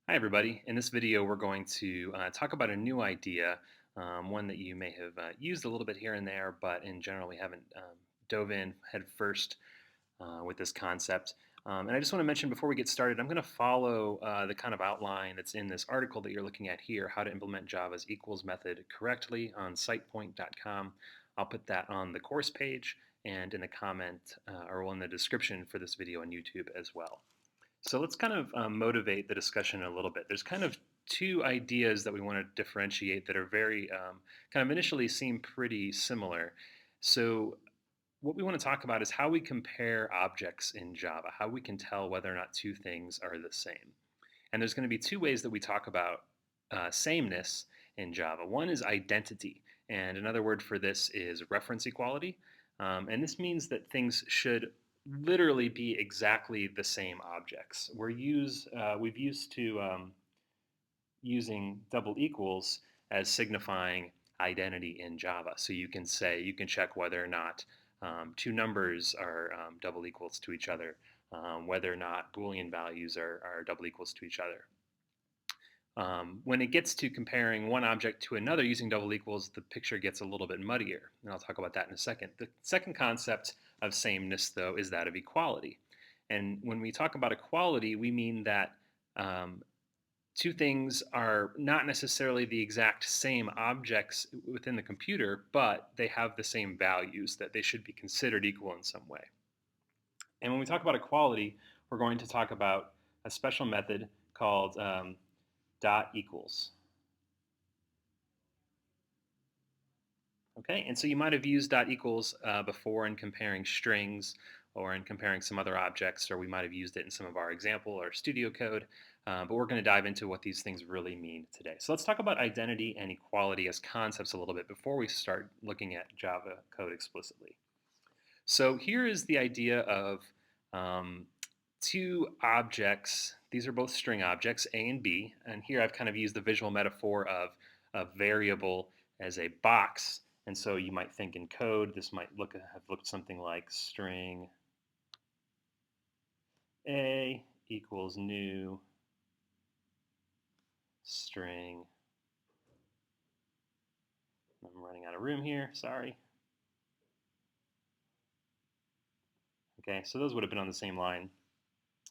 Hi everybody. In this video we're going to talk about a new idea, one that you may have used a little bit here and there, but in general we haven't dove in head first with this concept. And I just want to mention before we get started, I'm going to follow the kind of outline that's in this article that you're looking at here, How to Implement Java's Equals Method Correctly on sitepoint.com. I'll put that on the course page and in the comment or in the description for this video on YouTube as well. So let's kind of motivate the discussion a little bit. There's kind of two ideas that we want to differentiate that are very kind of initially seem pretty similar. So what we want to talk about is how we compare objects in Java, how we can tell whether or not two things are the same. And there's going to be two ways that we talk about sameness in Java. One is identity, and another word for this is reference equality. And this means that things should literally be exactly the same objects. We've used to using double equals as signifying identity in Java. So you can check whether or not two numbers are double equals to each other, whether or not Boolean values are double equals to each other. When it gets to comparing one object to another using double equals, the picture gets a little bit muddier, and I'll talk about that in a second. The second concept of sameness, though, is that of equality. And when we talk about equality, we mean that two things are not necessarily the exact same objects within the computer, but they have the same values, that they should be considered equal in some way. And when we talk about equality, we're going to talk about a special method called dot equals. Okay, and so you might have used dot equals before in comparing strings or in comparing some other objects, or we might have used it in some of our example or studio code, but we're going to dive into what these things really mean today. So let's talk about identity and equality as concepts a little bit before we start looking at Java code explicitly. So here is the idea of two objects. These are both string objects, A and B, and here I've kind of used the visual metaphor of a variable as a box. And so you might think in code, this might have looked something like string A equals new string. I'm running out of room here, sorry. Okay, so those would have been on the same line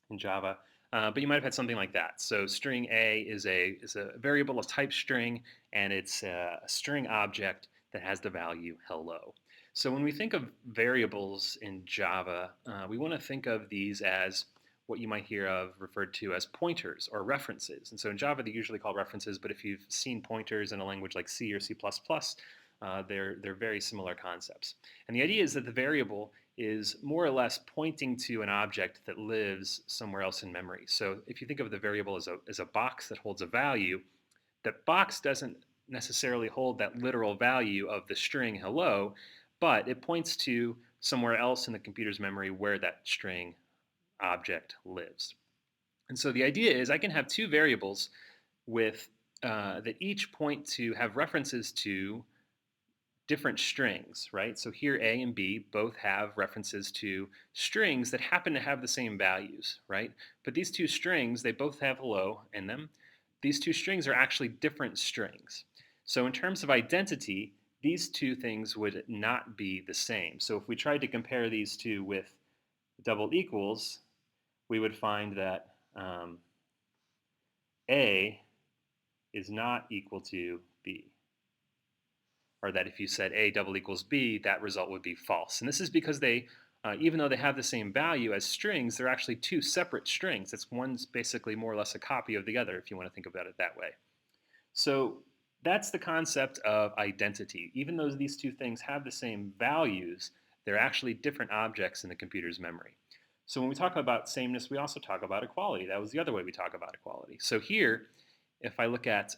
in Java. But you might have had something like that. So string A is a variable of type string, and it's a string object that has the value hello. So when we think of variables in Java, we want to think of these as what you might hear of referred to as pointers or references. And so in Java, they're usually called references, but if you've seen pointers in a language like C or C++, they're very similar concepts. And the idea is that the variable is more or less pointing to an object that lives somewhere else in memory. So if you think of the variable as a box that holds a value, that box doesn't necessarily hold that literal value of the string hello, but it points to somewhere else in the computer's memory where that string object lives. And so the idea is I can have two variables with that each point to have references to different strings, right? So here A and B both have references to strings that happen to have the same values, right? But these two strings, they both have hello in them. These two strings are actually different strings. So in terms of identity, these two things would not be the same. So if we tried to compare these two with double equals, we would find that A is not equal to B, or that if you said A double equals B, that result would be false. And this is because they, even though they have the same value as strings, they're actually two separate strings. One's basically more or less a copy of the other, if you want to think about it that way. So that's the concept of identity. Even though these two things have the same values, they're actually different objects in the computer's memory. So when we talk about sameness, we also talk about equality. That was the other way we talk about equality. So here, if I look at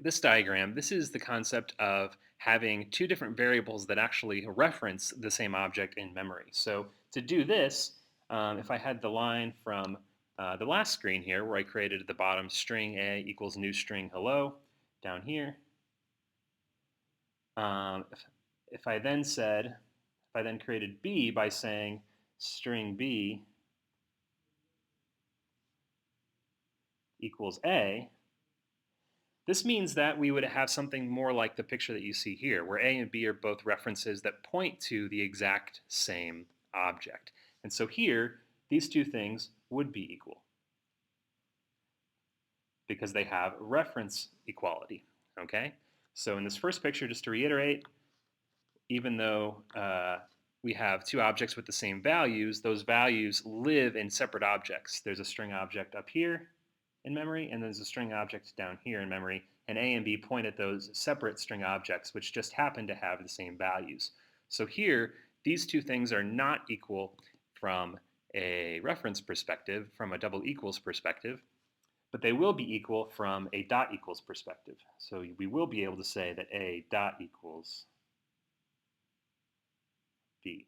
this diagram, this is the concept of having two different variables that actually reference the same object in memory. So to do this, if I had the line from the last screen here where I created at the bottom string A equals new string hello down here, if I then created B by saying string B equals A, this means that we would have something more like the picture that you see here, where A and B are both references that point to the exact same object. And so here, these two things would be equal because they have reference equality, okay? So in this first picture, just to reiterate, even though we have two objects with the same values, those values live in separate objects. There's a string object up here in memory, and there's a string object down here in memory, and A and B point at those separate string objects, which just happen to have the same values. So here, these two things are not equal from a reference perspective, from a double equals perspective, but they will be equal from a dot equals perspective. So we will be able to say that A dot equals B.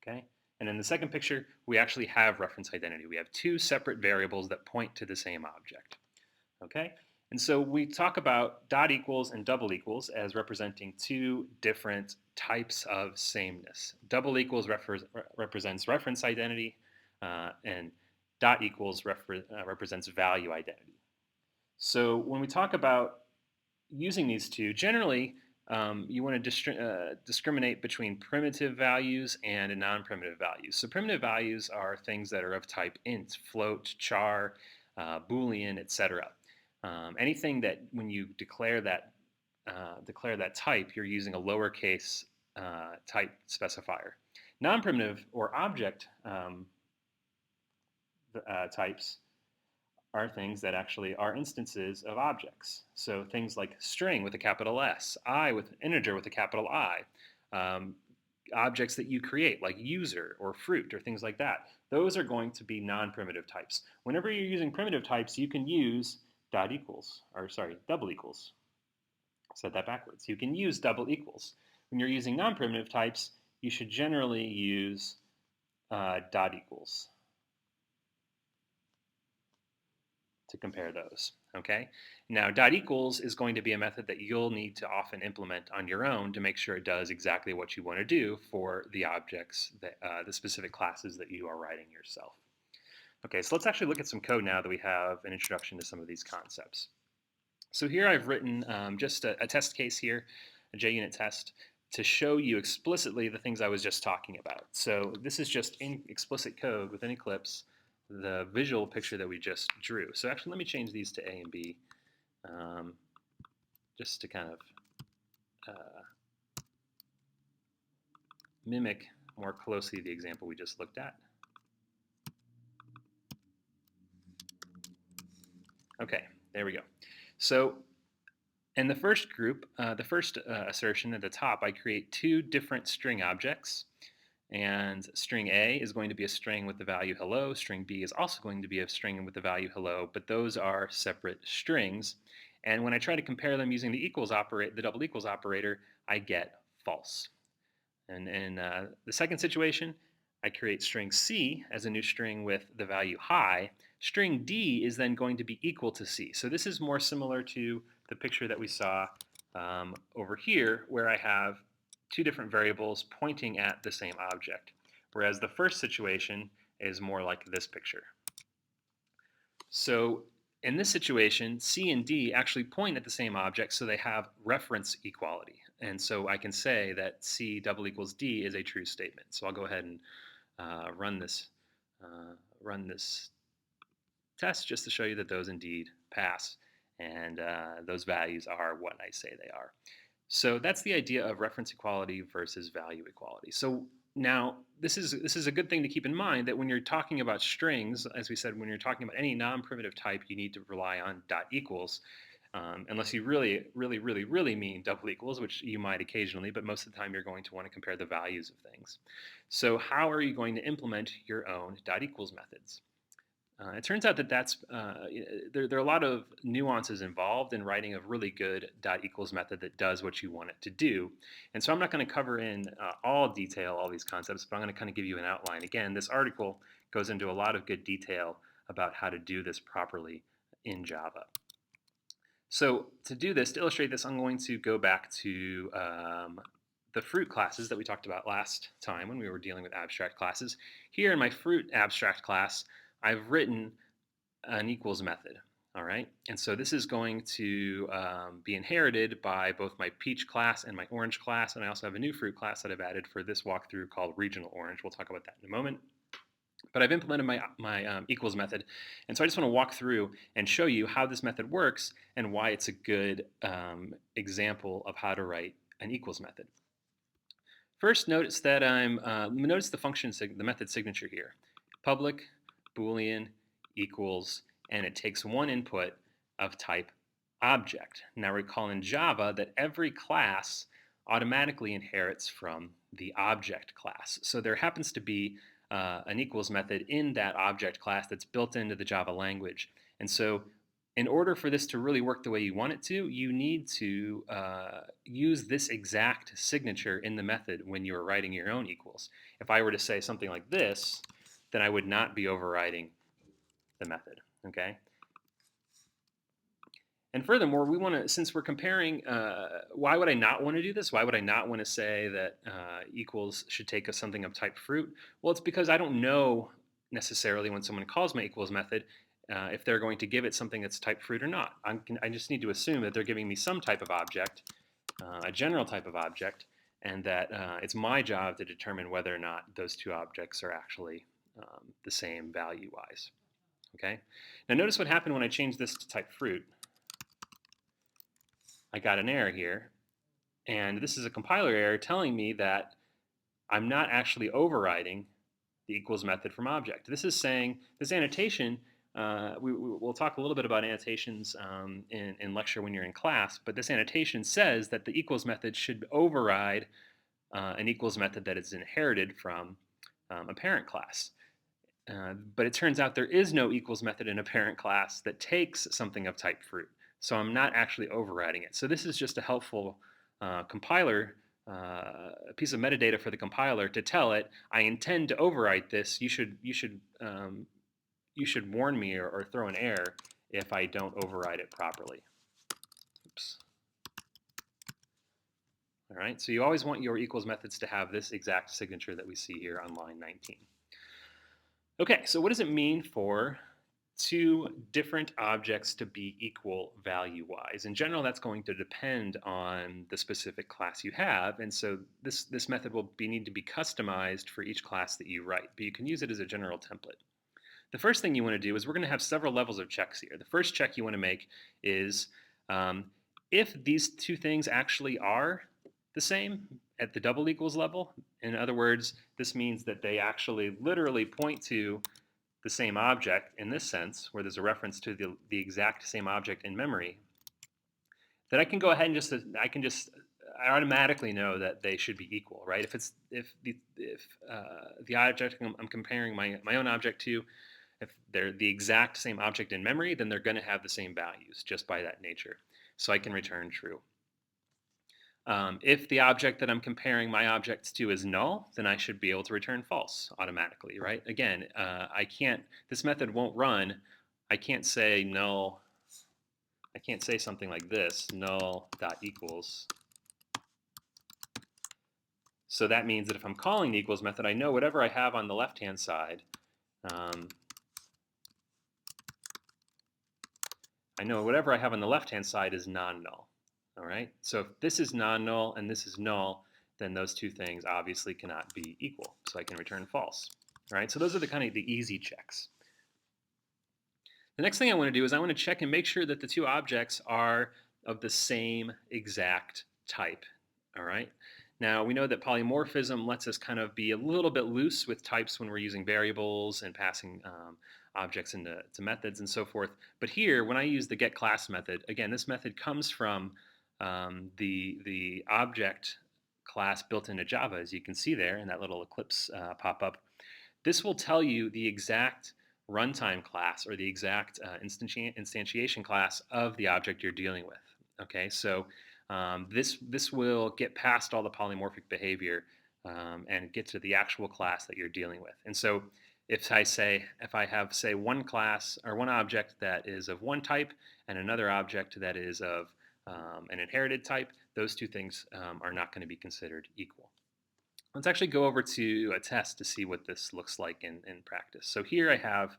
Okay? And in the second picture, we actually have reference identity. We have two separate variables that point to the same object. Okay? And so we talk about dot equals and double equals as representing two different types of sameness. Double equals represents reference identity, and dot equals represents value identity. So when we talk about using these two, generally you want to discriminate between primitive values and non-primitive values. So primitive values are things that are of type int, float, char, boolean, etc. Anything that when you declare that type, you're using a lowercase type specifier. Non-primitive or object types are things that actually are instances of objects. So things like string with a capital S, integer with a capital I, objects that you create like user or fruit or things like that. Those are going to be non-primitive types. Whenever you're using primitive types, you can use double equals. I said that backwards. You can use double equals. When you're using non-primitive types, you should generally use dot equals to compare those, okay? Now, dot equals is going to be a method that you'll need to often implement on your own to make sure it does exactly what you want to do for the objects, that, the specific classes that you are writing yourself. Okay, so let's actually look at some code now that we have an introduction to some of these concepts. So here I've written just a test case here, a JUnit test, to show you explicitly the things I was just talking about. So this is just in explicit code within Eclipse, the visual picture that we just drew. So actually, let me change these to A and B, just to kind of mimic more closely the example we just looked at. Okay, there we go. So in the first group, the first assertion at the top, I create two different string objects. And string A is going to be a string with the value hello. String B is also going to be a string with the value hello, but those are separate strings. And when I try to compare them using the double equals operator, I get false. And in the second situation, I create string C as a new string with the value high. String D is then going to be equal to C. So this is more similar to the picture that we saw over here, where I have two different variables pointing at the same object, whereas the first situation is more like this picture. So in this situation, C and D actually point at the same object, so they have reference equality. And so I can say that C double equals D is a true statement. So I'll go ahead and run this test just to show you that those indeed pass, and those values are what I say they are. So that's the idea of reference equality versus value equality. So now this is a good thing to keep in mind, that when you're talking about strings, as we said, when you're talking about any non-primitive type, you need to rely on dot equals, unless you really mean double equals, which you might occasionally, but most of the time you're going to want to compare the values of things. So how are you going to implement your own dot equals methods? It turns out that there are a lot of nuances involved in writing a really good dot equals method that does what you want it to do. And so I'm not going to cover in all detail all these concepts, but I'm going to kind of give you an outline. Again, this article goes into a lot of good detail about how to do this properly in Java. So to do this, to illustrate this, I'm going to go back to the fruit classes that we talked about last time when we were dealing with abstract classes. Here in my fruit abstract class, I've written an equals method. All right, and so this is going to be inherited by both my peach class and my orange class, and I also have a new fruit class that I've added for this walkthrough called regional orange. We'll talk about that in a moment. But I've implemented my equals method, and so I just want to walk through and show you how this method works and why it's a good example of how to write an equals method. First, notice that notice the function the method signature here: public boolean equals, and it takes one input of type object. Now recall in Java that every class automatically inherits from the object class. So there happens to be an equals method in that object class that's built into the Java language. And so in order for this to really work the way you want it to, you need to use this exact signature in the method when you're writing your own equals. If I were to say something like this, then I would not be overriding the method, okay? And furthermore, we want to, since we're comparing, why would I not want to do this? Why would I not want to say that equals should take us something of type fruit? Well, it's because I don't know necessarily when someone calls my equals method if they're going to give it something that's type fruit or not. I just need to assume that they're giving me some type of object, a general type of object, and that it's my job to determine whether or not those two objects are actually the same value-wise. Okay. Now notice what happened when I changed this to type fruit. I got an error here, and this is a compiler error telling me that I'm not actually overriding the equals method from object. This is saying, this annotation, we'll talk a little bit about annotations in lecture when you're in class, but this annotation says that the equals method should override an equals method that is inherited from a parent class. But it turns out there is no equals method in a parent class that takes something of type fruit. So I'm not actually overriding it. So this is just a helpful compiler, a piece of metadata for the compiler to tell it, I intend to overwrite this. You should warn me or throw an error if I don't override it properly. Oops. All right. So you always want your equals methods to have this exact signature that we see here on line 19. Okay. So what does it mean for two different objects to be equal value-wise? In general, that's going to depend on the specific class you have, and so this method will need to be customized for each class that you write, but you can use it as a general template. The first thing you want to do is we're going to have several levels of checks here. The first check you want to make is if these two things actually are the same at the double equals level. In other words, this means that they actually literally point to the same object in this sense, where there's a reference to the exact same object in memory, that I can go ahead and I automatically know that they should be equal, right? If the object I'm comparing my own object to, if they're the exact same object in memory, then they're going to have the same values just by that nature. So I can return true. If the object that I'm comparing my objects to is null, then I should be able to return false automatically, right? Again, this method won't run. I can't say null. I can't say something like this, null.equals. So that means that if I'm calling the equals method, I know whatever I have on the left-hand side, is non-null. All right. So if this is non-null and this is null, then those two things obviously cannot be equal. So I can return false. All right. So those are the kind of the easy checks. The next thing I want to do is I want to check and make sure that the two objects are of the same exact type. All right. Now we know that polymorphism lets us kind of be a little bit loose with types when we're using variables and passing objects into methods and so forth. But here, when I use the getClass method, again, this method comes from the object class built into Java, as you can see there in that little Eclipse pop-up. This will tell you the exact runtime class or the exact instantiation class of the object you're dealing with. Okay, so this will get past all the polymorphic behavior and get to the actual class that you're dealing with. And so if I have say one class or one object that is of one type and another object that is of an inherited type, those two things are not going to be considered equal. Let's actually go over to a test to see what this looks like in practice. So here I have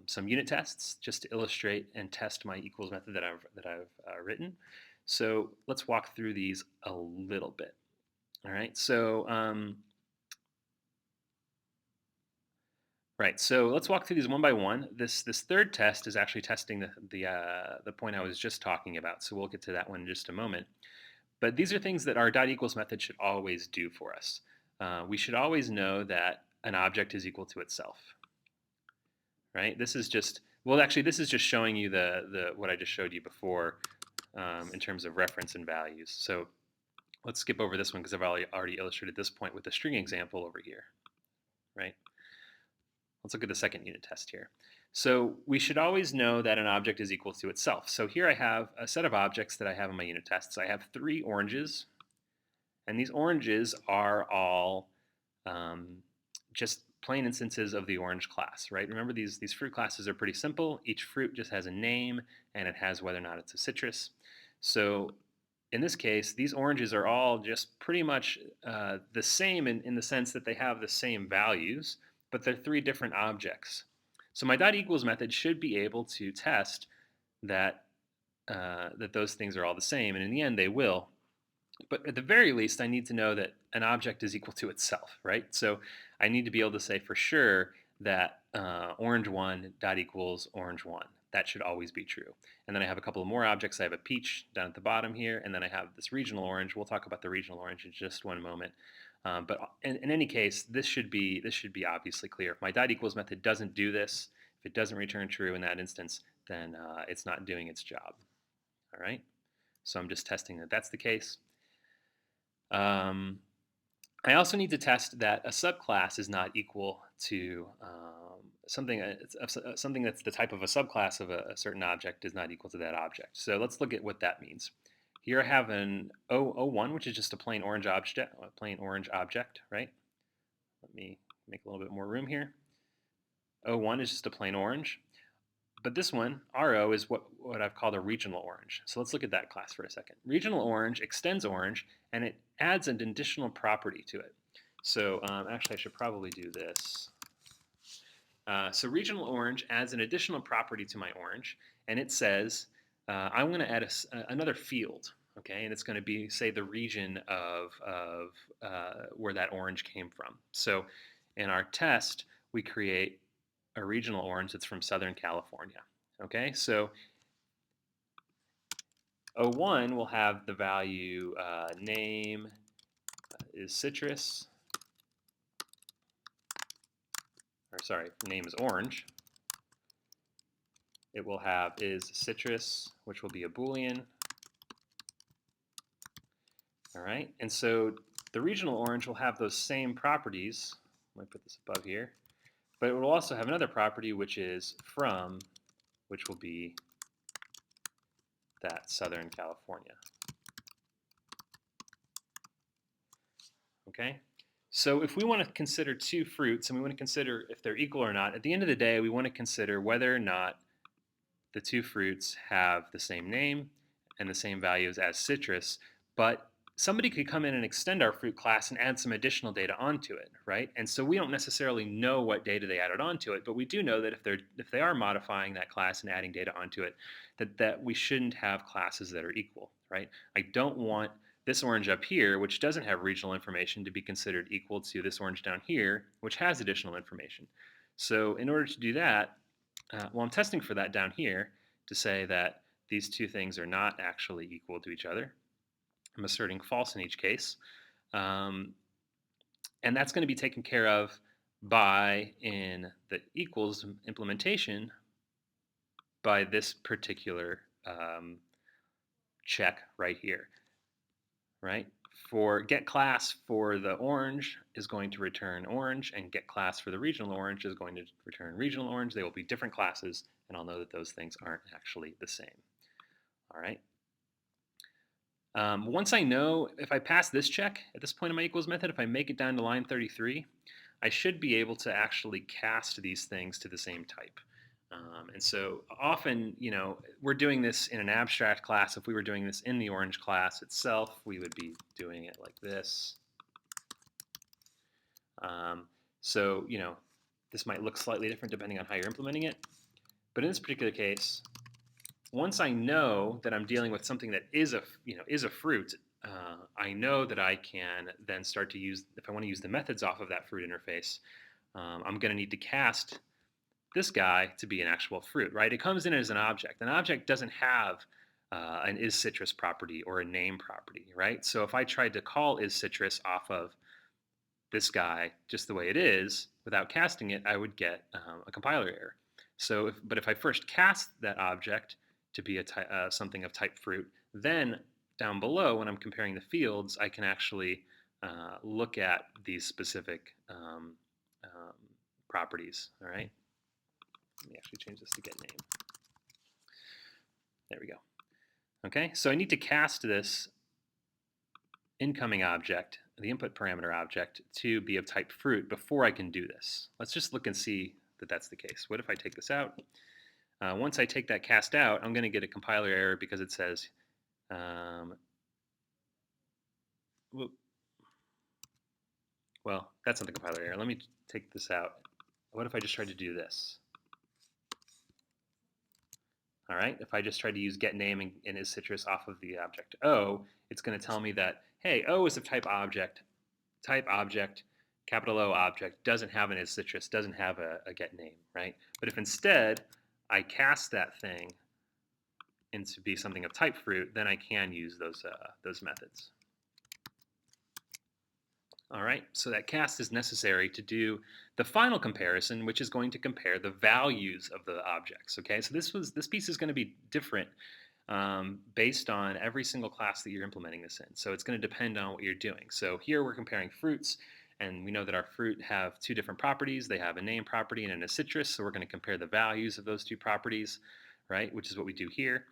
some unit tests just to illustrate and test my equals method that I've written. So let's walk through these a little bit. All right. So right. So let's walk through these one by one. This third test is actually testing the point I was just talking about. So we'll get to that one in just a moment. But these are things that our dot equals method should always do for us. We should always know that an object is equal to itself. Right. This is just this is just showing you the what I just showed you before in terms of reference and values. So let's skip over this one because I've already illustrated this point with the string example over here. Right. Let's look at the second unit test here. So we should always know that an object is equal to itself. So here I have a set of objects that I have in my unit tests. I have 3 oranges, and these oranges are all just plain instances of the orange class, right? Remember, these fruit classes are pretty simple. Each fruit just has a name, and it has whether or not it's a citrus. So in this case, these oranges are all just pretty much the same in the sense that they have the same values, but they're 3 different objects. So my dot equals method should be able to test that that those things are all the same, and in the end they will. But at the very least, I need to know that an object is equal to itself, right? So I need to be able to say for sure that orange1 dot equals orange1. That should always be true. And then I have a couple of more objects. I have a peach down at the bottom here, and then I have this regional orange. We'll talk about the regional orange in just one moment. But in any case, this should be obviously clear. If my dot equals method doesn't do this, if it doesn't return true in that instance, then it's not doing its job. All right. So I'm just testing that that's the case. I also need to test that a subclass is not equal to something that's the type of a subclass of a certain object is not equal to that object. So let's look at what that means. Here I have an O1, which is just a plain orange object, right? Let me make a little bit more room here. O1 is just a plain orange. But this one, RO, is what I've called a regional orange. So let's look at that class for a second. Regional orange extends orange, and it adds an additional property to it. So actually, I should probably do this. So regional orange adds an additional property to my orange, and it says I'm going to add another field, okay? And it's going to be, say, the region of where that orange came from. So in our test, we create a regional orange that's from Southern California. Okay, so O1 will have the value name is citrus, or sorry, name is orange. It will have is citrus, which will be a Boolean. All right, and so the regional orange will have those same properties. Let me put this above here. But it will also have another property, which is from, which will be that Southern California. Okay, so if we want to consider 2 fruits and we want to consider if they're equal or not, at the end of the day, we want to consider whether or not the 2 fruits have the same name and the same values as citrus, but somebody could come in and extend our fruit class and add some additional data onto it, right? And so we don't necessarily know what data they added onto it, but we do know that if they are modifying that class and adding data onto it, that we shouldn't have classes that are equal, right? I don't want this orange up here, which doesn't have regional information, to be considered equal to this orange down here, which has additional information. So in order to do that, well, I'm testing for that down here to say that these 2 things are not actually equal to each other. I'm asserting false in each case. And that's going to be taken care of by, in the equals implementation, by this particular check right here, right? For get class for the orange is going to return orange, and get class for the regional orange is going to return regional orange. They will be different classes, and I'll know that those things aren't actually the same. All right. Once I know, if I pass this check at this point in my equals method, if I make it down to line 33, I should be able to actually cast these things to the same type. And so often, we're doing this in an abstract class. If we were doing this in the orange class itself, we would be doing it like this. So, This might look slightly different depending on how you're implementing it. But in this particular case, once I know that I'm dealing with something that is a fruit, I know that I can then start to use, if I want to use the methods off of that fruit interface, I'm going to need to cast this guy to be an actual fruit, right? It comes in as an object. An object doesn't have an isCitrus property or a name property, right? So if I tried to call isCitrus off of this guy just the way it is without casting it, I would get a compiler error. So, but if I first cast that object to be something of type fruit, then down below when I'm comparing the fields, I can actually look at these specific properties. All right. Let me actually change this to get name. There we go. Okay, so I need to cast this incoming object, the input parameter object, to be of type fruit before I can do this. Let's just look and see that that's the case. What if I take this out? Once I take that cast out, I'm going to get a compiler error because it says, well, that's not the compiler error. Let me take this out. What if I just tried to do this? All right, if I just try to use get name and isCitrus off of the object O, it's going to tell me that, hey, O is of type object, capital O object, doesn't have an isCitrus, doesn't have a get name, right? But if instead I cast that thing into be something of type fruit, then I can use those methods. All right, so that cast is necessary to do the final comparison, which is going to compare the values of the objects. Okay, so this piece is going to be different based on every single class that you're implementing this in. So it's going to depend on what you're doing. So here we're comparing fruits, and we know that our fruit have two different properties. They have a name property and a citrus, so we're going to compare the values of those two properties, right, which is what we do here.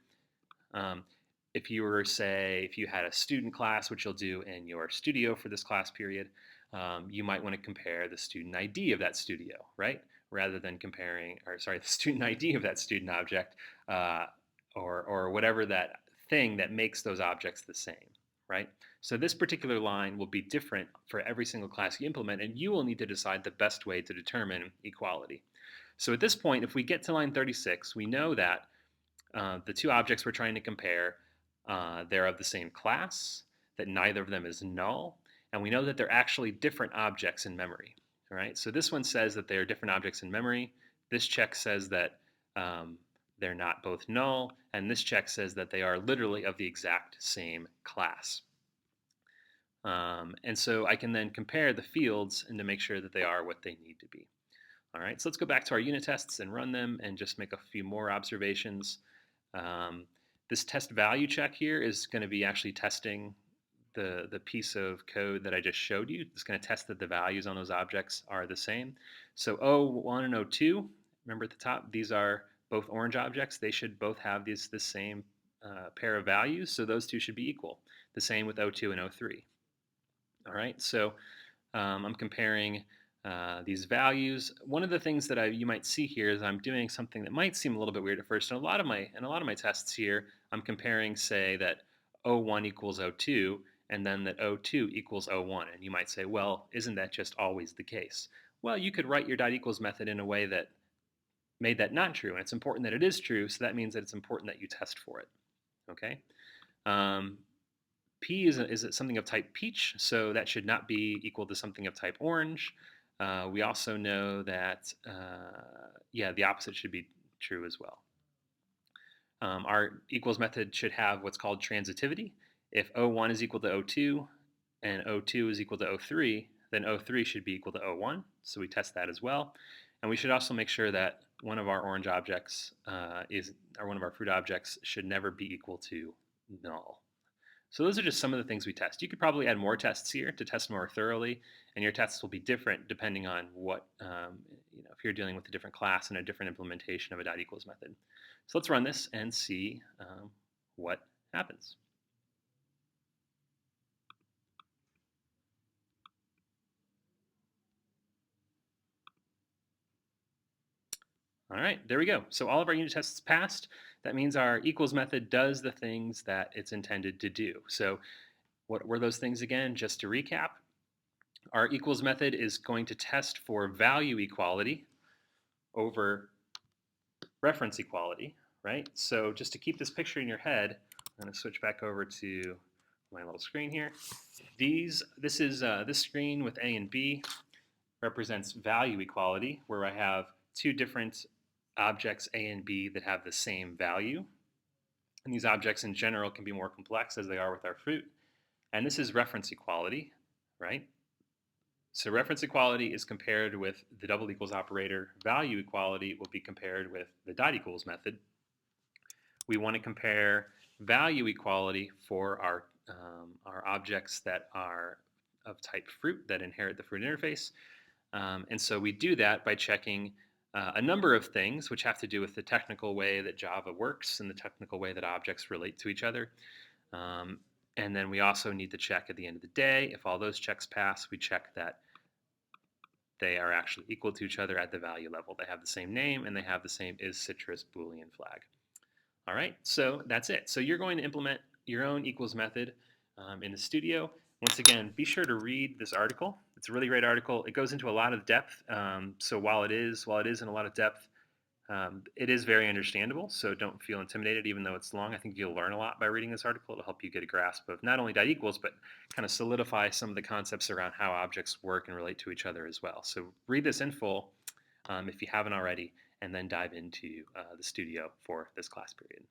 If you were, say, if you had a student class, which you'll do in your studio for this class period, you might want to compare the student ID of that studio, right? Rather than comparing, or sorry, the student ID of that student object, or whatever that thing that makes those objects the same, right? So this particular line will be different for every single class you implement, and you will need to decide the best way to determine equality. So at this point, if we get to line 36, we know that the two objects we're trying to compare, they're of the same class, that neither of them is null, and we know that they're actually different objects in memory. All right, so this one says that they're different objects in memory. This check says that they're not both null, and this check says that they are literally of the exact same class. And so I can then compare the fields and to make sure that they are what they need to be. All right, so let's go back to our unit tests and run them and just make a few more observations. This test value check here is going to be actually testing the piece of code that I just showed you. It's going to test that the values on those objects are the same. So O1 and O2, remember at the top, these are both orange objects. They should both have the same pair of values, so those two should be equal. The same with O2 and O3. All right, so I'm comparing these values. One of the things that you might see here is I'm doing something that might seem a little bit weird at first. In a lot of my tests here, I'm comparing, say, that O1 equals O2, and then that O2 equals O1. And you might say, well, isn't that just always the case? Well, you could write your dot equals method in a way that made that not true, and it's important that it is true, so that means that it's important that you test for it. Okay. P is something of type peach, so that should not be equal to something of type orange. We also know that, yeah, the opposite should be true as well. Our equals method should have what's called transitivity. If O1 is equal to O2 and O2 is equal to O3, then O3 should be equal to O1, so we test that as well. And we should also make sure that one of our orange objects or one of our fruit objects should never be equal to null. So those are just some of the things we test. You could probably add more tests here to test more thoroughly, and your tests will be different depending on what, if you're dealing with a different class and a different implementation of a dot equals method. So let's run this and see what happens. All right, there we go. So all of our unit tests passed. That means our equals method does the things that it's intended to do. So what were those things again? Just to recap, Our equals method is going to test for value equality over reference equality, right? So just to keep this picture in your head, I'm going to switch back over to my little screen here. This screen with A and B represents value equality, where I have two different objects A and B that have the same value. And these objects in general can be more complex as they are with our fruit. And this is reference equality, right? So reference equality is compared with the double equals operator. Value equality will be compared with the dot equals method. We want to compare value equality for our objects that are of type fruit that inherit the fruit interface. And so we do that by checking a number of things which have to do with the technical way that Java works and the technical way that objects relate to each other. Um, and then we also need to check at the end of the day, if all those checks pass, we check that they are actually equal to each other at the value level. They have the same name and they have the same isCitrus Boolean flag. All right, so that's it. So you're going to implement your own equals method in the studio. Once again, be sure to read this article. It's a really great article. It goes into a lot of depth. So while it is in a lot of depth, it is very understandable. So don't feel intimidated, even though it's long. I think you'll learn a lot by reading this article. It'll help you get a grasp of not only dot equals, but kind of solidify some of the concepts around how objects work and relate to each other as well. So read this in full if you haven't already, and then dive into the studio for this class period.